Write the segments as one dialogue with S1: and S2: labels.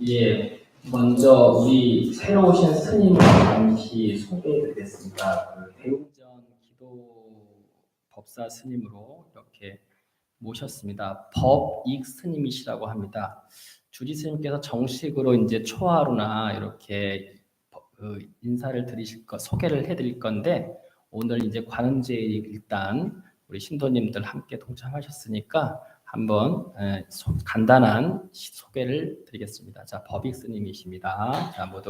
S1: 예, 먼저 우리 새로 오신 스님을 잠시 소개해드리겠습니다. 대웅전 기도 법사 스님으로 이렇게 모셨습니다. 법익 스님이시라고 합니다. 주지 스님께서 정식으로 이제 초하루나 이렇게 인사를 드리실 거, 소개를 해드릴 건데 오늘 이제 관음제일 일단 우리 신도님들 함께 동참하셨으니까 한번 간단한 소개를 드리겠습니다. 자, 법익 스님이십니다. 자, 모두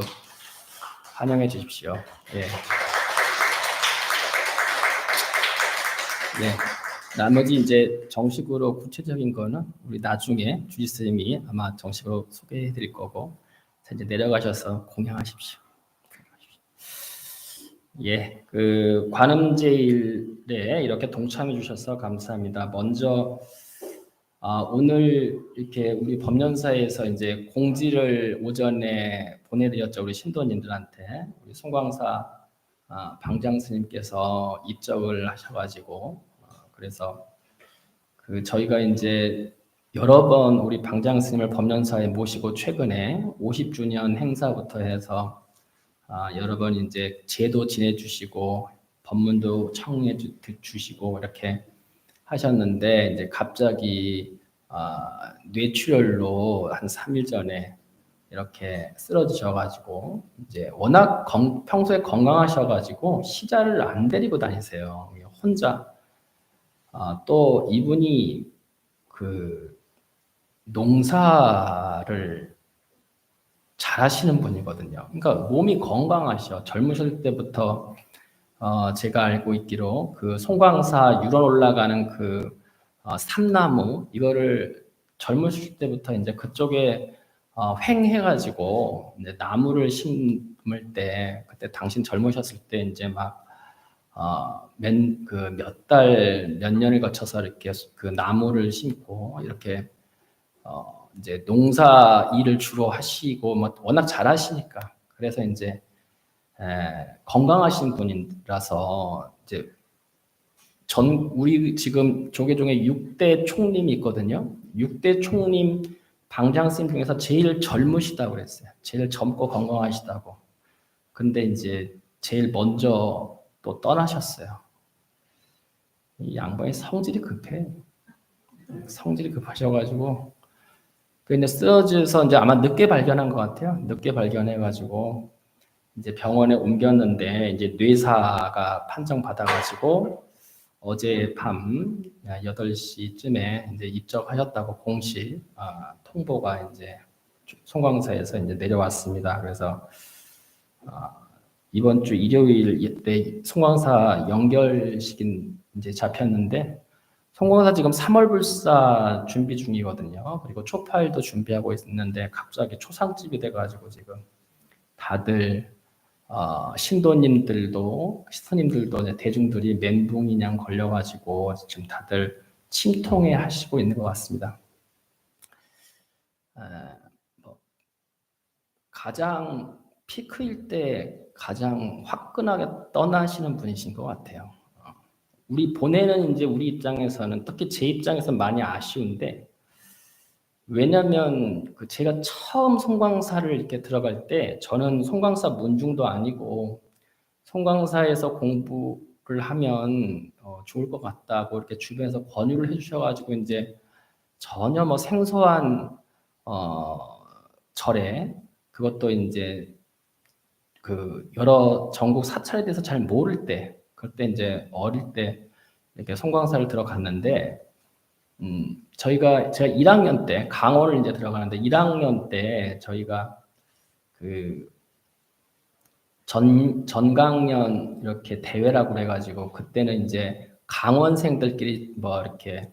S1: 환영해 주십시오. 예. 예. 나머지 이제 정식으로 구체적인 거는 우리 나중에 주지 스님이 아마 정식으로 소개해 드릴 거고, 자, 이제 내려가셔서 공양하십시오. 예, 관음제일에 이렇게 동참해 주셔서 감사합니다. 먼저 오늘 이렇게 우리 법련사에서 이제 공지를 오전에 보내드렸죠. 우리 신도님들한테. 우리 송광사 방장 스님께서 입적을 하셔가지고 그래서 저희가 이제 여러 번 우리 방장 스님을 법련사에 모시고 최근에 50주년 행사부터 해서 여러 번 이제 제도 지내주시고 법문도 청해 주시고 이렇게 하셨는데 이제 갑자기 뇌출혈로 한 3일 전에 이렇게 쓰러지셔가지고 이제 워낙 평소에 건강하셔가지고 시자를 안 데리고 다니세요. 혼자. 또 이분이 농사를 잘하시는 분이거든요. 그러니까 몸이 건강하셔. 젊으실 때부터 제가 알고 있기로 송광사 유론 올라가는 삼나무 이거를 젊으실 때부터 이제 그쪽에 횡해가지고 이제 나무를 심을 때 그때 당신 젊으셨을 때 이제 막 몇 달, 몇 년을 거쳐서 이렇게 나무를 심고 이렇게 이제 농사 일을 주로 하시고 뭐 워낙 잘하시니까 그래서 이제 건강하신 분이라서 이제 우리 지금 조계종에 6대 총님이 있거든요. 6대 총님 방장스님 중에서 제일 젊으시다고 그랬어요. 제일 젊고 건강하시다고. 근데 이제 제일 먼저 또 떠나셨어요. 이 양반이 성질이 급해. 성질이 급하셔가지고 근데 쓰러져서 이제 아마 늦게 발견한 것 같아요. 늦게 발견해가지고 이제 병원에 옮겼는데 이제 뇌사가 판정받아가지고 어제 밤 8시쯤에 이제 입적하셨다고 공식 통보가 이제 송광사에서 이제 내려왔습니다. 그래서 이번 주 일요일 때 송광사 연결식이 이제 잡혔는데 송광사 지금 3월 불사 준비 중이거든요. 그리고 초파일도 준비하고 있는데 갑자기 초상집이 돼가지고 지금 다들 신도님들도 스님들도 대중들이 멘붕이냥 걸려가지고 지금 다들 침통해 하시고 있는 것 같습니다. 가장 피크일 때 가장 화끈하게 떠나시는 분이신 것 같아요. 우리 보내는 이제 우리 입장에서는 특히 제 입장에서는 많이 아쉬운데 왜냐면 제가 처음 송광사를 이렇게 들어갈 때 저는 송광사 문중도 아니고 송광사에서 공부를 하면 좋을 것 같다고 이렇게 주변에서 권유를 해주셔가지고 이제 전혀 뭐 생소한 절에 그것도 이제 여러 전국 사찰에 대해서 잘 모를 때 그때 이제 어릴 때 이렇게 송광사를 들어갔는데 제가 1학년 때 강원을 이제 들어가는데 1학년 때 저희가 전강년 이렇게 대회라고 그래가지고 그때는 이제 강원생들끼리 뭐 이렇게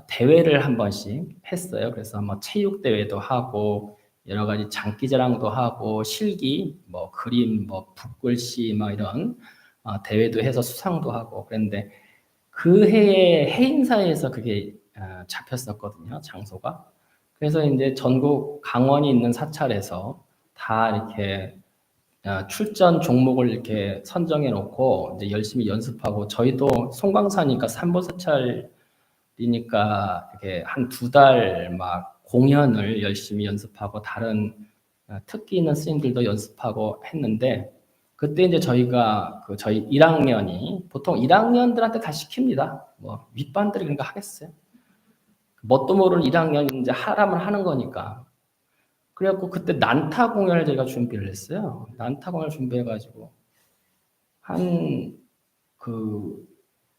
S1: 대회를 한 번씩 했어요. 그래서 뭐 체육 대회도 하고 여러 가지 장기자랑도 하고 실기 뭐 그림 뭐 붓글씨 뭐 이런 대회도 해서 수상도 하고 그랬는데 그 해에 해인사에서 그게 잡혔었거든요. 장소가. 그래서 이제 전국 강원이 있는 사찰에서 다 이렇게 출전 종목을 이렇게 선정해 놓고 이제 열심히 연습하고 저희도 송광사니까 삼보사찰이니까 이렇게 한 2달 막 공연을 열심히 연습하고 다른 특기 있는 스님들도 연습하고 했는데 그때 이제 저희가 저희 1학년이 보통 1학년들한테 다 시킵니다. 뭐 윗반들이 그러니까 하겠어요. 뭣도 모르는 1학년이 이제 하라면 하는 거니까. 그래갖고 그때 난타 공연을 제가 준비를 했어요. 난타 공연을 준비해가지고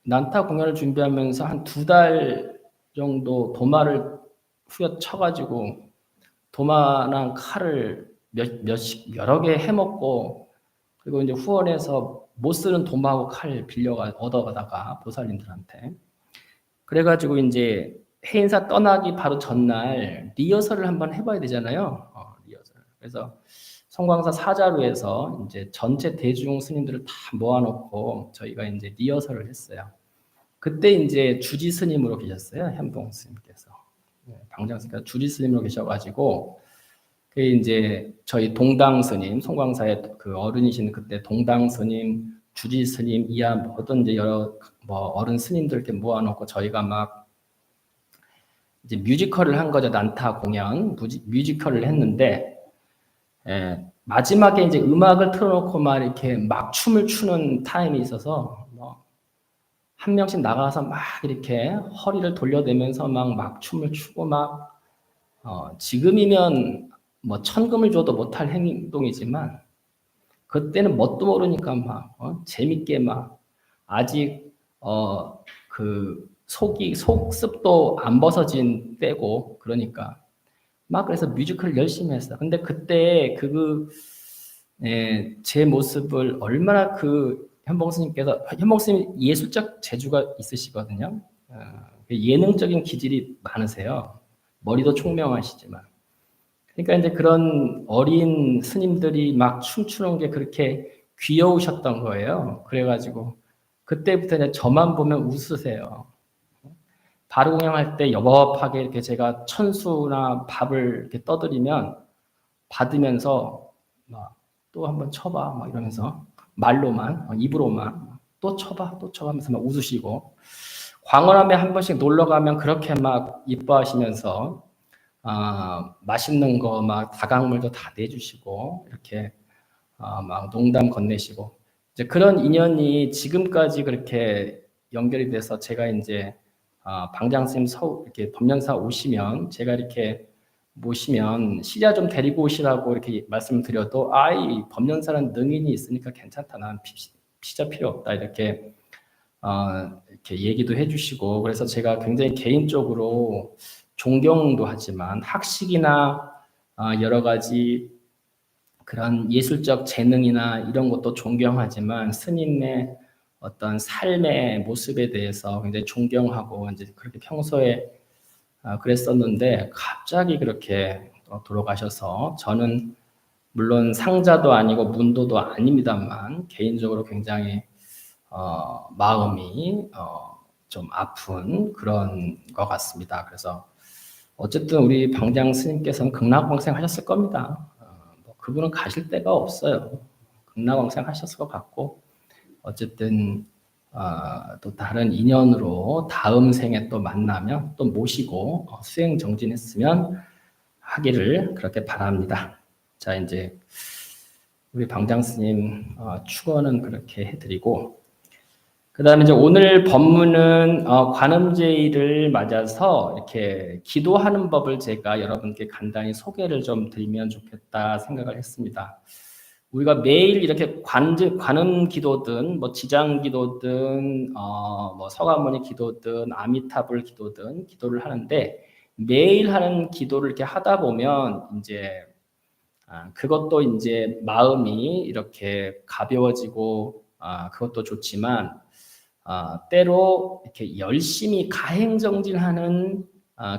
S1: 난타 공연을 준비하면서 한 2달 정도 도마를 후려쳐가지고 도마랑 칼을 여러 개 해먹고 그리고 이제 후원해서 못 쓰는 도마하고 칼 얻어가다가 보살님들한테 그래가지고 이제 해인사 떠나기 바로 전날 리허설을 한번 해봐야 되잖아요. 리허설. 그래서 성광사 사자루에서 이제 전체 대중 스님들을 다 모아놓고 저희가 이제 리허설을 했어요. 그때 이제 주지 스님으로 계셨어요. 현봉 스님께서. 방장 스님께서 주지 스님으로 계셔가지고 그 이제 저희 동당 스님, 송광사의 그 어른이신 그때 동당 스님, 주지 스님, 이하 모든 이제 여러 어른 스님들 이렇게 모아놓고 저희가 막 이제 뮤지컬을 한 거죠. 난타 공연 뮤지컬을 했는데 마지막에 이제 음악을 틀어놓고 막 이렇게 막 춤을 추는 타임이 있어서 한 명씩 나가서 막 이렇게 허리를 돌려대면서 막 춤을 추고 막 지금이면 뭐 천금을 줘도 못할 행동이지만 그때는 뭣도 모르니까 막 재밌게 막 아직 그 속습도 안 벗어진 때고 그러니까 막 그래서 뮤지컬 열심히 했어. 근데 그때 제 모습을 얼마나 현봉 스님이 예술적 재주가 있으시거든요. 예능적인 기질이 많으세요. 머리도 총명하시지만. 그러니까 이제 그런 어린 스님들이 막 춤추는 게 그렇게 귀여우셨던 거예요. 그래가지고 그때부터 이제 저만 보면 웃으세요. 바로 공양할 때 여법하게 이렇게 제가 천수나 밥을 이렇게 떠드리면 받으면서 막 또 한번 쳐봐 막 이러면서 말로만 입으로만 또 쳐봐 하면서 막 웃으시고 광원암에 한 번씩 놀러 가면 그렇게 막 이뻐하시면서 맛있는 거 막 다각물도 다 내주시고 이렇게 막 농담 건네시고 이제 그런 인연이 지금까지 그렇게 연결이 돼서 제가 이제 방장스님 이렇게 법련사 오시면 제가 이렇게 모시면 시자 좀 데리고 오시라고 이렇게 말씀드려도 이 법련사는 능인이 있으니까 괜찮다. 난 시자 필요 없다. 이렇게 얘기도 해주시고 그래서 제가 굉장히 개인적으로 존경도 하지만 학식이나 여러 가지 그런 예술적 재능이나 이런 것도 존경하지만 스님의 어떤 삶의 모습에 대해서 굉장히 존경하고 이제 그렇게 평소에 그랬었는데 갑자기 그렇게 돌아가셔서 저는 물론 상자도 아니고 문도도 아닙니다만 개인적으로 굉장히 마음이 좀 아픈 그런 것 같습니다. 그래서 어쨌든 우리 방장 스님께서는 극락광생 하셨을 겁니다. 그분은 가실 데가 없어요. 극락광생 하셨을 것 같고 어쨌든 또 다른 인연으로 다음 생에 또 만나면 또 모시고 수행 정진했으면 하기를 그렇게 바랍니다. 자 이제 우리 방장 스님 축원은 그렇게 해드리고 그 다음에 이제 오늘 법문은 관음제일을 맞아서 이렇게 기도하는 법을 제가 여러분께 간단히 소개를 좀 드리면 좋겠다 생각을 했습니다. 우리가 매일 이렇게 관음 기도든 뭐 지장 기도든 뭐 서가모니 기도든 아미타불 기도든 기도를 하는데 매일 하는 기도를 이렇게 하다 보면 이제 그것도 이제 마음이 이렇게 가벼워지고 그것도 좋지만 때로 이렇게 열심히 가행정진하는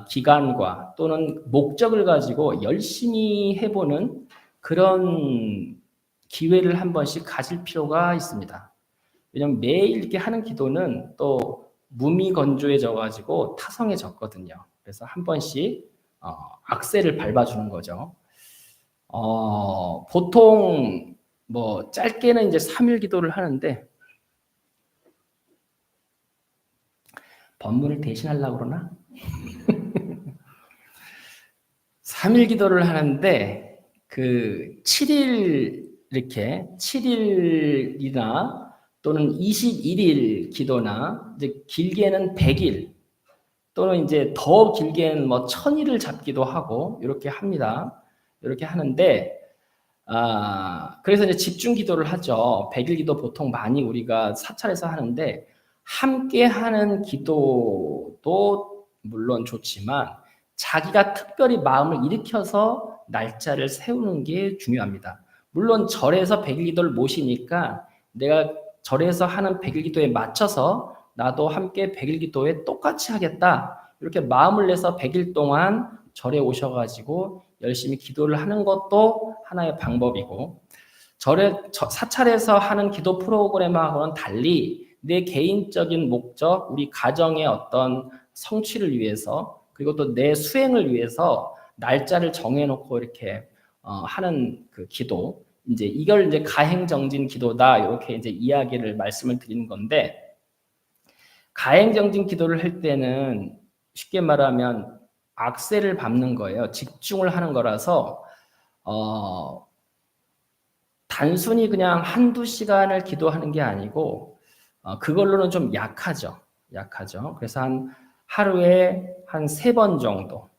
S1: 기간과 또는 목적을 가지고 열심히 해보는 그런 기회를 한 번씩 가질 필요가 있습니다. 왜냐하면 매일 이렇게 하는 기도는 또 무미건조해져가지고 타성해졌거든요. 그래서 한 번씩 악셀을 밟아주는 거죠. 보통 뭐 짧게는 이제 3일 기도를 하는데 법문을 대신하려고 그러나? 3일 기도를 하는데 그 7일 이렇게 7일이나 또는 21일 기도나 이제 길게는 100일 또는 이제 더 길게는 뭐 1000일을 잡기도 하고 이렇게 합니다. 이렇게 하는데 그래서 이제 집중 기도를 하죠. 100일 기도 보통 많이 우리가 사찰에서 하는데 함께 하는 기도도 물론 좋지만 자기가 특별히 마음을 일으켜서 날짜를 세우는 게 중요합니다. 물론 절에서 100일 기도를 모시니까 내가 절에서 하는 100일 기도에 맞춰서 나도 함께 100일 기도에 똑같이 하겠다. 이렇게 마음을 내서 100일 동안 절에 오셔가지고 열심히 기도를 하는 것도 하나의 방법이고, 사찰에서 하는 기도 프로그램하고는 달리 내 개인적인 목적, 우리 가정의 어떤 성취를 위해서, 그리고 또 내 수행을 위해서 날짜를 정해놓고 이렇게 하는 그 기도, 이걸 이제 가행정진 기도다, 이렇게 이제 이야기를 말씀을 드리는 건데, 가행정진 기도를 할 때는 쉽게 말하면 악세를 밟는 거예요. 집중을 하는 거라서 단순히 그냥 한두 시간을 기도하는 게 아니고 그걸로는 좀 약하죠. 그래서 하루에 한 3번 정도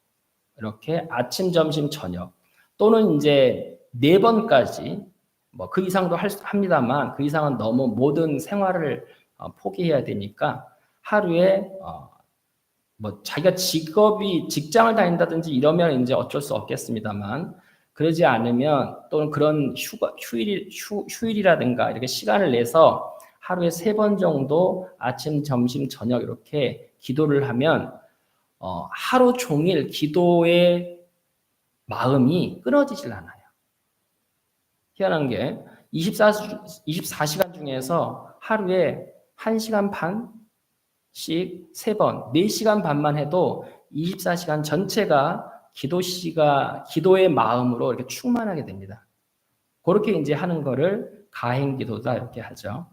S1: 이렇게 아침, 점심, 저녁 또는 이제 4번까지 뭐 그 이상도 합니다만 그 이상은 너무 모든 생활을 포기해야 되니까 하루에 뭐 자기가 직장을 다닌다든지 이러면 이제 어쩔 수 없겠습니다만 그러지 않으면 또는 그런 휴일이라든가 이렇게 시간을 내서 하루에 3번 정도 아침, 점심, 저녁 이렇게 기도를 하면 하루 종일 기도의 마음이 끊어지질 않아요. 희한한 게 24시간 중에서 하루에 1시간 반씩 3번, 4시간 반만 해도 24시간 전체가 기도의 마음으로 이렇게 충만하게 됩니다. 그렇게 이제 하는 거를 가행기도다 이렇게 하죠.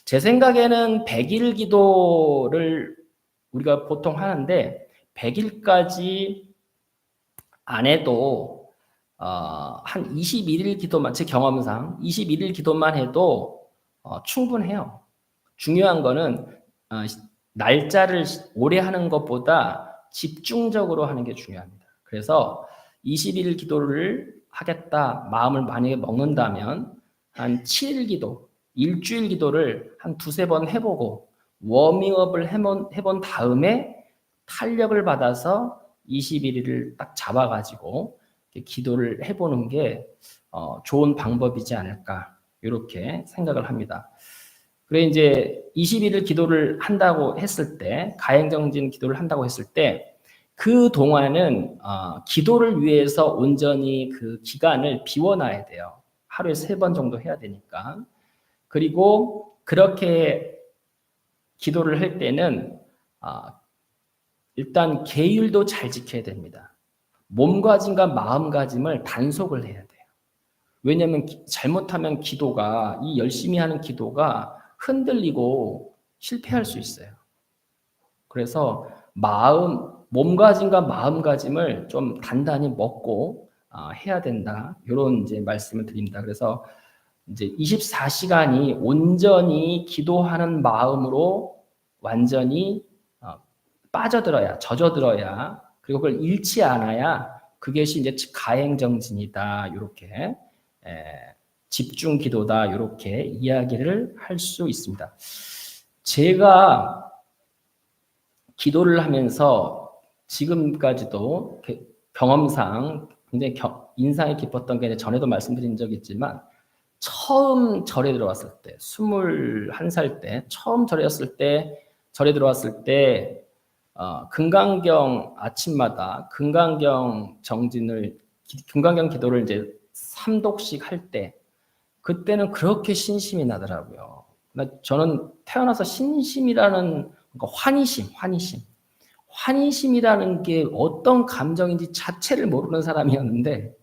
S1: 제 생각에는 100일 기도를 우리가 보통 하는데 100일까지 안 해도 한 21일 기도만, 제 경험상 21일 기도만 해도 충분해요. 중요한 거는 날짜를 오래 하는 것보다 집중적으로 하는 게 중요합니다. 그래서 21일 기도를 하겠다 마음을 만약에 먹는다면 한 7일 기도, 일주일 기도를 한 2-3번 해보고 워밍업을 해본 다음에 탄력을 받아서 21일을 딱 잡아가지고 기도를 해보는 게 좋은 방법이지 않을까 이렇게 생각을 합니다. 그래 이제 21일 기도를 한다고 했을 때, 가행정진 기도를 한다고 했을 때 그 동안은 기도를 위해서 온전히 그 기간을 비워놔야 돼요. 하루에 3번 정도 해야 되니까. 그리고 그렇게 기도를 할 때는 일단 계율도 잘 지켜야 됩니다. 몸가짐과 마음가짐을 단속을 해야 돼요. 왜냐하면 잘못하면 이 열심히 하는 기도가 흔들리고 실패할 수 있어요. 그래서 몸가짐과 마음가짐을 좀 단단히 먹고 해야 된다. 이런 이제 말씀을 드립니다. 그래서 이제 24시간이 온전히 기도하는 마음으로 완전히 젖어들어야, 그리고 그걸 잃지 않아야 그것이 이제 가행정진이다. 이렇게 집중 기도다. 이렇게 이야기를 할 수 있습니다. 제가 기도를 하면서 지금까지도 경험상 굉장히 인상이 깊었던 게 전에도 말씀드린 적이 있지만 처음 절에 들어왔을 때 21살 때 처음 절에 들어왔을 때 금강경 아침마다 금강경 기도를 이제 3독씩 할 때 그때는 그렇게 신심이 나더라고요. 저는 태어나서 신심이라는 환희심이라는 게 어떤 감정인지 자체를 모르는 사람이었는데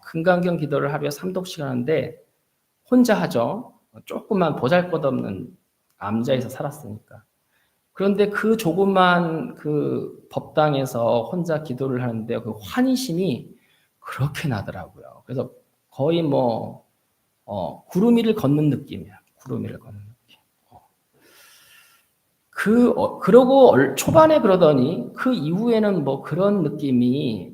S1: 금강경 기도를 하루에 3독씩 하는데 혼자 하죠. 조금만 보잘것없는 암자에서 살았으니까. 그런데 그 조그만 그 법당에서 혼자 기도를 하는데 그 환희심이 그렇게 나더라고요. 그래서 거의 뭐 구름 위를 걷는 느낌이야. 구름 위를 걷는 느낌. 그러고 초반에 그러더니 그 이후에는 뭐 그런 느낌이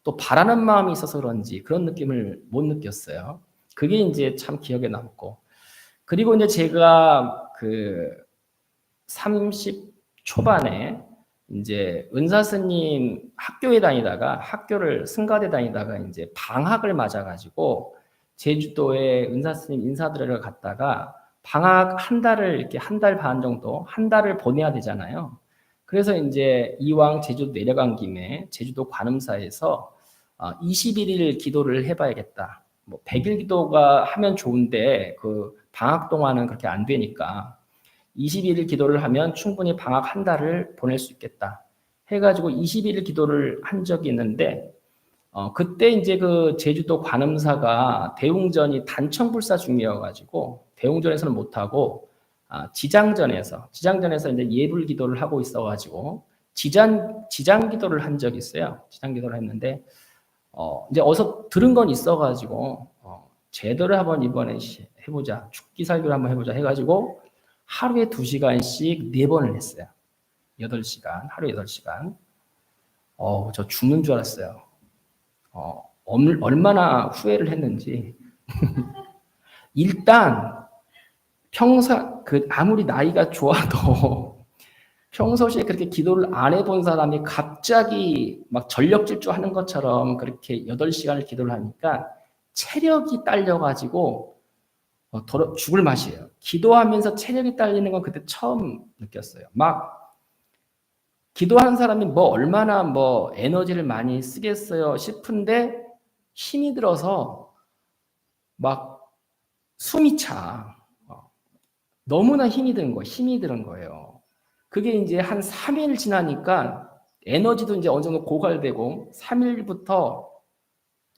S1: 또 바라는 마음이 있어서 그런지 그런 느낌을 못 느꼈어요. 그게 이제 참 기억에 남고. 그리고 이제 제가 그 30 초반에 이제 은사 스님 학교를 승가대 다니다가 이제 방학을 맞아가지고 제주도에 은사 스님 인사드리러 갔다가 방학 한 달을 이렇게 한 달 반 정도 한 달을 보내야 되잖아요. 그래서 이제 이왕 제주도 내려간 김에 제주도 관음사에서 21일 기도를 해봐야겠다. 뭐 100일 기도가 하면 좋은데 그 방학 동안은 그렇게 안 되니까 21일 기도를 하면 충분히 방학 한 달을 보낼 수 있겠다. 해가지고 21일 기도를 한 적이 있는데, 그때 이제 그 제주도 관음사가 대웅전이 단청불사 중이어가지고, 대웅전에서는 못하고, 지장전에서 이제 예불 기도를 하고 있어가지고, 지장 기도를 한 적이 있어요. 지장 기도를 했는데, 이제 어서 들은 건 있어가지고, 제대로 한번 이번에 해보자. 죽기 살기로 한번 해보자 해가지고, 하루에 2시간씩 4번을 했어요. 8시간, 하루에 8시간. 저 죽는 줄 알았어요. 얼마나 후회를 했는지. 일단, 아무리 나이가 좋아도 평소시에 그렇게 기도를 안 해본 사람이 갑자기 막 전력 질주하는 것처럼 그렇게 8시간을 기도를 하니까 체력이 딸려가지고 죽을 맛이에요. 기도하면서 체력이 딸리는 건 그때 처음 느꼈어요. 막 기도하는 사람이 뭐 얼마나 뭐 에너지를 많이 쓰겠어요 싶은데 힘이 들어서 막 숨이 차. 너무나 힘이 드는 거예요. 그게 이제 한 3일 지나니까 에너지도 이제 어느 정도 고갈되고 3일부터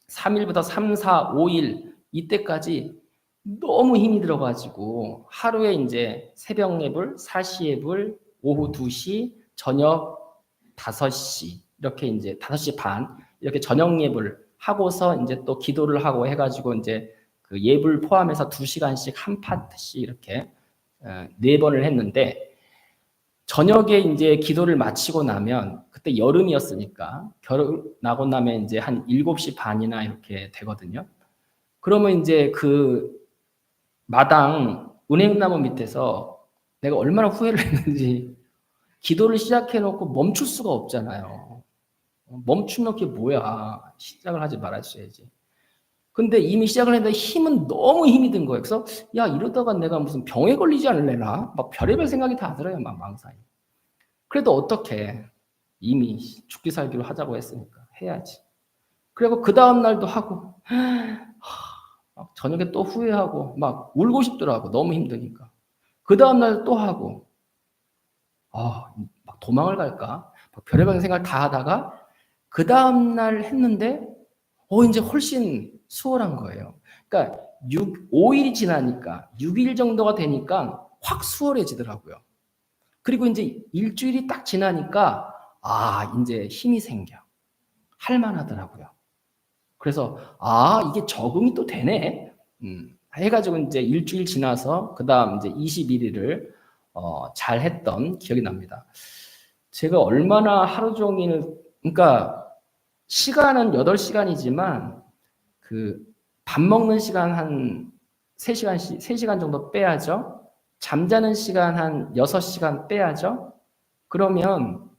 S1: 3, 4, 5일 이때까지 너무 힘이 들어가지고 하루에 이제 새벽 예불, 4시 예불, 오후 2시, 저녁 5시 이렇게 이제 5시 반 이렇게 저녁 예불 하고서 이제 또 기도를 하고 해가지고 이제 그 예불 포함해서 2시간씩 한 파트씩 이렇게 4번을 했는데 저녁에 이제 기도를 마치고 나면 그때 여름이었으니까 결혼하고 나면 이제 한 7시 반이나 이렇게 되거든요. 그러면 이제 그 마당 은행나무 밑에서 내가 얼마나 후회를 했는지 기도를 시작해놓고 멈출 수가 없잖아요. 멈추는 게 뭐야. 시작을 하지 말았어야지. 근데 이미 시작을 했는데 힘은 너무 힘이 든 거예요. 그래서 야 이러다가 내가 무슨 병에 걸리지 않을래나? 막 별의별 생각이 다 들어요. 막 망상이. 그래도 어떻게 이미 죽기 살기로 하자고 했으니까 해야지. 그리고 그 다음 날도 하고 저녁에 또 후회하고 막 울고 싶더라고. 너무 힘드니까. 그 다음 날 또 하고 막 도망을 갈까? 막 별의별 생각을 다 하다가 그 다음 날 했는데 이제 훨씬 수월한 거예요. 그러니까 5일이 지나니까 6일 정도가 되니까 확 수월해지더라고요. 그리고 이제 일주일이 딱 지나니까 이제 힘이 생겨. 할만하더라고요. 그래서 이게 적응이 또 되네. 해가지고 이제 일주일 지나서 그다음 이제 21일을 잘 했던 기억이 납니다. 제가 얼마나 하루 종일 그러니까 시간은 8시간이지만 그 밥 먹는 시간 한 3시간 정도 빼야죠. 잠자는 시간 한 6시간 빼야죠. 그러면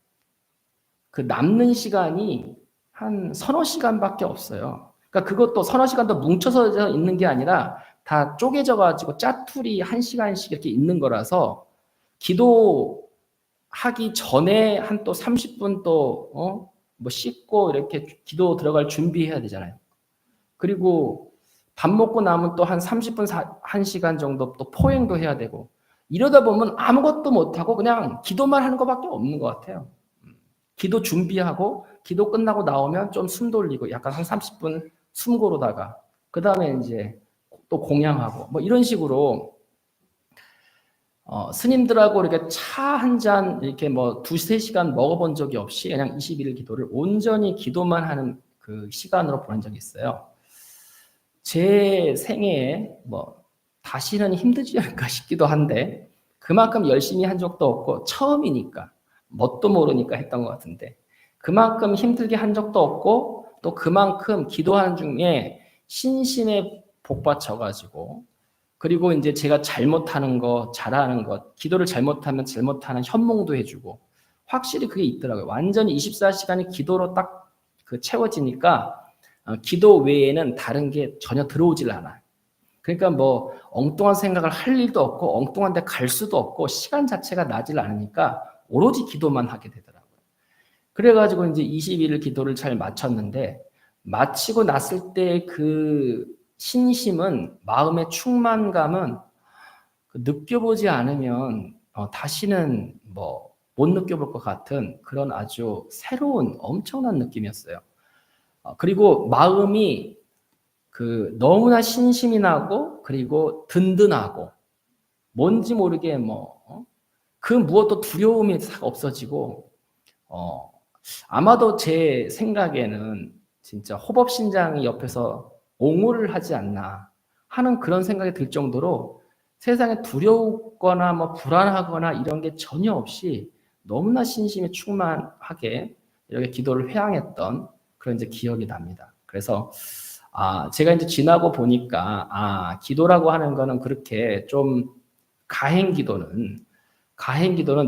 S1: 그 남는 시간이 한 서너 시간밖에 없어요. 그러니까 그것도 서너 시간도 뭉쳐서 있는 게 아니라 다 쪼개져 가지고 짜투리 1시간씩 이렇게 있는 거라서 기도하기 전에 한 또 30분 또 뭐 씻고 이렇게 기도 들어갈 준비해야 되잖아요. 그리고 밥 먹고 나면 또 한 30분 1시간 정도 또 포행도 해야 되고 이러다 보면 아무것도 못 하고 그냥 기도만 하는 것밖에 없는 것 같아요. 기도 준비하고 기도 끝나고 나오면 좀 숨 돌리고 약간 한 30분 숨 고르다가 그 다음에 이제 또 공양하고 뭐 이런 식으로 스님들하고 이렇게 차 한 잔 이렇게 뭐 두세 시간 먹어본 적이 없이 그냥 21일 기도를 온전히 기도만 하는 그 시간으로 보낸 적이 있어요. 제 생애에 뭐 다시는 힘들지 않을까 싶기도 한데 그만큼 열심히 한 적도 없고 처음이니까 뭣도 모르니까 했던 것 같은데 그만큼 힘들게 한 적도 없고 또 그만큼 기도하는 중에 신심에 복받쳐가지고 그리고 이제 제가 잘못하는 거, 잘하는 것, 기도를 잘못하면 잘못하는 현몽도 해주고 확실히 그게 있더라고요. 완전히 24시간이 기도로 딱 그 채워지니까 기도 외에는 다른 게 전혀 들어오질 않아요. 그러니까 뭐 엉뚱한 생각을 할 일도 없고 엉뚱한 데 갈 수도 없고 시간 자체가 나질 않으니까 오로지 기도만 하게 되더라고요. 그래가지고 이제 21일 기도를 잘 마쳤는데 마치고 났을 때 그 신심은 마음의 충만감은 느껴보지 않으면 다시는 뭐 못 느껴볼 것 같은 그런 아주 새로운 엄청난 느낌이었어요. 그리고 마음이 그 너무나 신심이 나고 그리고 든든하고 뭔지 모르게 그 무엇도 두려움이 싹 없어지고 아마도 제 생각에는 진짜 호법신장이 옆에서 옹호를 하지 않나 하는 그런 생각이 들 정도로 세상에 두려웠거나 뭐 불안하거나 이런 게 전혀 없이 너무나 신심이 충만하게 이렇게 기도를 회항했던 그런 이제 기억이 납니다. 그래서 제가 이제 지나고 보니까 기도라고 하는 거는 그렇게 좀 가행기도는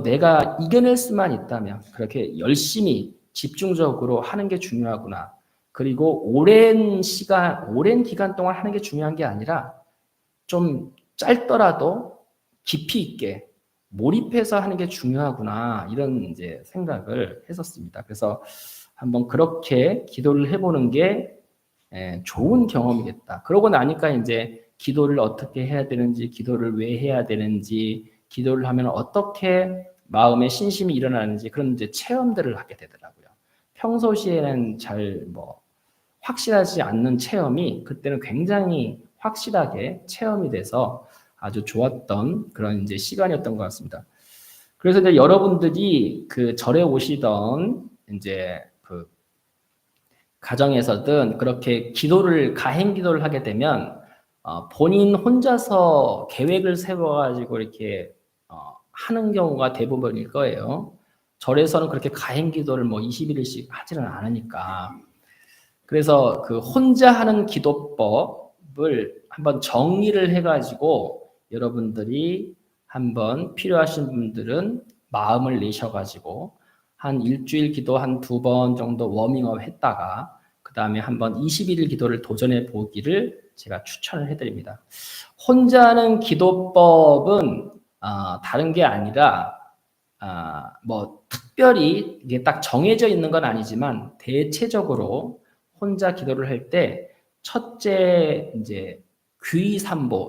S1: 내가 이겨낼 수만 있다면 그렇게 열심히 집중적으로 하는 게 중요하구나. 그리고 오랜 기간 동안 하는 게 중요한 게 아니라 좀 짧더라도 깊이 있게 몰입해서 하는 게 중요하구나. 이런 이제 생각을 했었습니다. 그래서 한번 그렇게 기도를 해보는 게 좋은 경험이겠다. 그러고 나니까 이제 기도를 어떻게 해야 되는지, 기도를 왜 해야 되는지, 기도를 하면 어떻게 마음의 신심이 일어나는지 그런 이제 체험들을 하게 되더라고요. 평소시에는 잘 확실하지 않는 체험이 그때는 굉장히 확실하게 체험이 돼서 아주 좋았던 그런 이제 시간이었던 것 같습니다. 그래서 이제 여러분들이 그 절에 오시던 이제 그 가정에서든 그렇게 가행 기도를 하게 되면 본인 혼자서 계획을 세워가지고 이렇게 하는 경우가 대부분일 거예요. 절에서는 그렇게 가행 기도를 21일씩 하지는 않으니까. 그래서 그 혼자 하는 기도법을 한번 정리를 해가지고 여러분들이 한번 필요하신 분들은 마음을 내셔가지고 한 일주일 기도 한 2번 정도 워밍업 했다가 그 다음에 한번 21일 기도를 도전해 보기를 제가 추천을 해드립니다. 혼자 하는 기도법은 다른 게 아니라 특별히 이게 딱 정해져 있는 건 아니지만 대체적으로 혼자 기도를 할 때 첫째 이제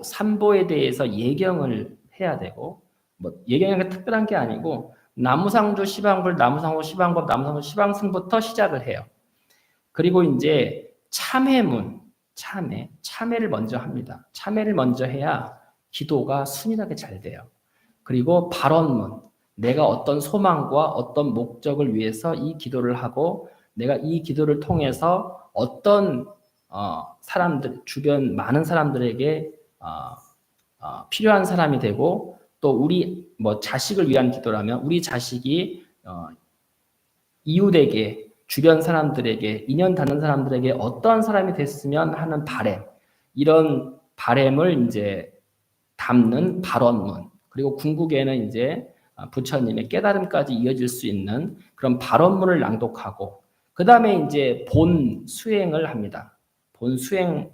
S1: 삼보에 대해서 예경을 해야 되고 예경이 특별한 게 아니고 나무상주 시방불, 나무상호 시방법, 나무상호 시방승부터 시작을 해요. 그리고 이제 참회를 먼저 합니다. 참회를 먼저 해야 기도가 순인하게 잘 돼요. 그리고 발언문, 내가 어떤 소망과 어떤 목적을 위해서 이 기도를 하고 내가 이 기도를 통해서 어떤 사람들, 주변 많은 사람들에게 필요한 사람이 되고 또 우리 자식을 위한 기도라면 우리 자식이 이웃에게 주변 사람들에게 인연 닿는 사람들에게 어떠한 사람이 됐으면 하는 바램 이런 바램을 이제 담는 발언문 그리고 궁극에는 이제 부처님의 깨달음까지 이어질 수 있는 그런 발언문을 낭독하고 그 다음에 이제 본 수행을 합니다. 본 수행을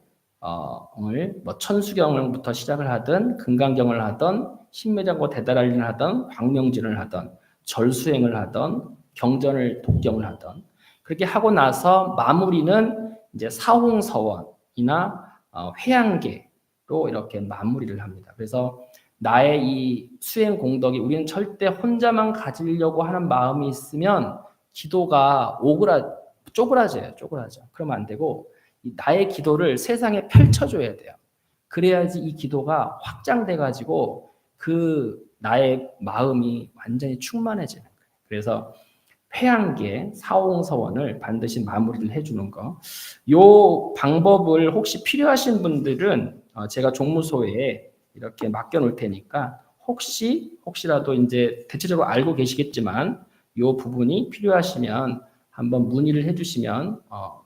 S1: 천수경부터 시작을 하든 금강경을 하든 신매장고 대다랄림을 하든 광명진을 하든 절수행을 하든 독경을 하든 그렇게 하고 나서 마무리는 이제 사홍서원이나 회양계로 이렇게 마무리를 합니다. 그래서 나의 이 수행 공덕이 우리는 절대 혼자만 가지려고 하는 마음이 있으면 기도가 쪼그라져요. 그러면 안 되고 나의 기도를 세상에 펼쳐줘야 돼요. 그래야지 이 기도가 확장돼 가지고 그 나의 마음이 완전히 충만해지는 거예요. 그래서 회한계 사홍서원을 반드시 마무리를 해주는 거. 요 방법을 혹시 필요하신 분들은 제가 종무소에 이렇게 맡겨놓을 테니까 혹시라도 이제 대체적으로 알고 계시겠지만 요 부분이 필요하시면 한번 문의를 해주시면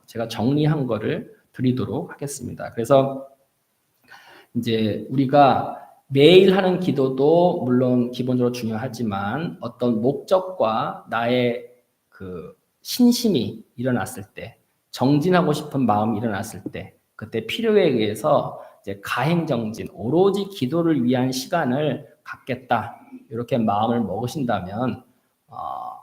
S1: 제가 정리한 거를 드리도록 하겠습니다. 그래서 이제 우리가 매일 하는 기도도 물론 기본적으로 중요하지만 어떤 목적과 나의 그 신심이 일어났을 때, 정진하고 싶은 마음이 일어났을 때, 그때 필요에 의해서 이제 가행정진, 오로지 기도를 위한 시간을 갖겠다. 이렇게 마음을 먹으신다면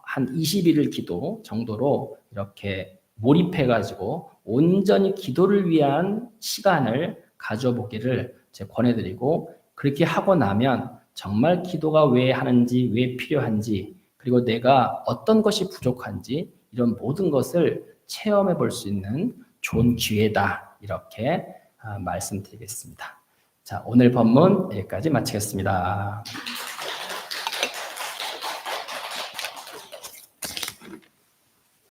S1: 한 21일 기도 정도로 이렇게 몰입해가지고 온전히 기도를 위한 시간을 가져보기를 제가 권해드리고, 그렇게 하고 나면 정말 기도가 왜 하는지, 왜 필요한지, 그리고 내가 어떤 것이 부족한지 이런 모든 것을 체험해 볼 수 있는 좋은 기회다. 이렇게 말씀드리겠습니다. 자, 오늘 본문 여기까지 마치겠습니다.